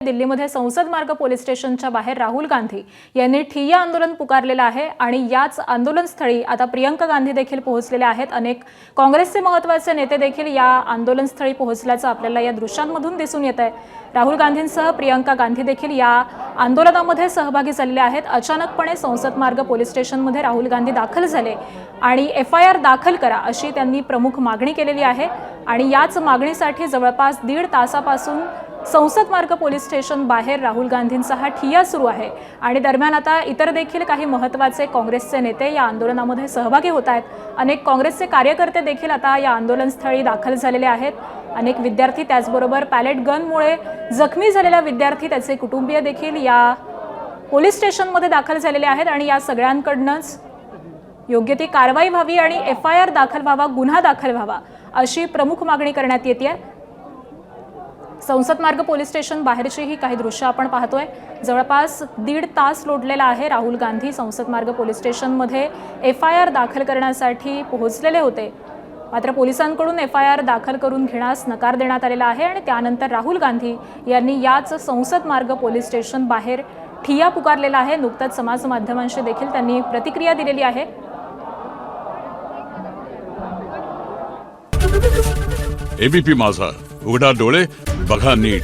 दिल्लीमध्ये संसद मार्ग पोलीस स्टेशनच्या बाहेर राहुल गांधी यांनी ठिय्या आंदोलन पुकारलेलं आहे आणि याच आंदोलनस्थळी आता प्रियंका गांधी देखील पोहोचलेल्या आहेत। अनेक काँग्रेसचे महत्त्वाचे नेते देखील या आंदोलनस्थळी पोहोचल्याचं आपल्याला या दृश्यांमधून दिसून येत आहे। राहुल गांधींसह प्रियंका गांधी देखील या आंदोलनामध्ये सहभागी झालेले आहेत। अचानकपणे संसद मार्ग पोलीस स्टेशनमध्ये राहुल गांधी दाखल झाले आणि FIR दाखल करा अशी त्यांनी प्रमुख मागणी केलेली आहे आणि याच मागणीसाठी जवळपास 1.5 तासापासून संसद मार्ग पोलीस स्टेशन बाहेर राहुल गांधींचा हा ठिय्या सुरू आहे। आणि दरम्यान आता इतर देखील काही महत्त्वाचे काँग्रेसचे नेते या आंदोलनामध्ये सहभागी होत आहेत। अनेक काँग्रेसचे कार्यकर्ते देखील आता या आंदोलनस्थळी दाखल झालेले आहेत। अनेक विद्यार्थी त्याचबरोबर पॅलेट गनमुळे जखमी झालेला विद्यार्थी त्याचे कुटुंबीय देखील या पोलीस स्टेशनमध्ये दाखल झालेले आहेत आणि या सगळ्यांकडूनच योग्य ती कारवाई व्हावी आणि FIR दाखल व्हावा, गुन्हा दाखल व्हावा अशी प्रमुख मागणी करण्यात येते। संसद मार्ग पोलीस स्टेशन बाहेरची ही काही दृश्य आपण पाहतोय। जवळपास 1.5 तास लोटलेला आहे। राहुल गांधी संसद मार्ग पोलीस स्टेशनमध्ये FIR दाखल करण्यासाठी पोहोचलेले होते, मात्र पोलिसांकडून FIR दाखल करून घेण्यास नकार देण्यात आलेला आहे आणि त्यानंतर राहुल गांधी यांनी याच संसद मार्ग पोलीस स्टेशन बाहेर ठिय्या पुकारलेला आहे। नुकताच समाज माध्यमांशी देखील त्यांनी प्रतिक्रिया दिलेली आहे। ABP माझा, उघडा डोळे बघा नीट।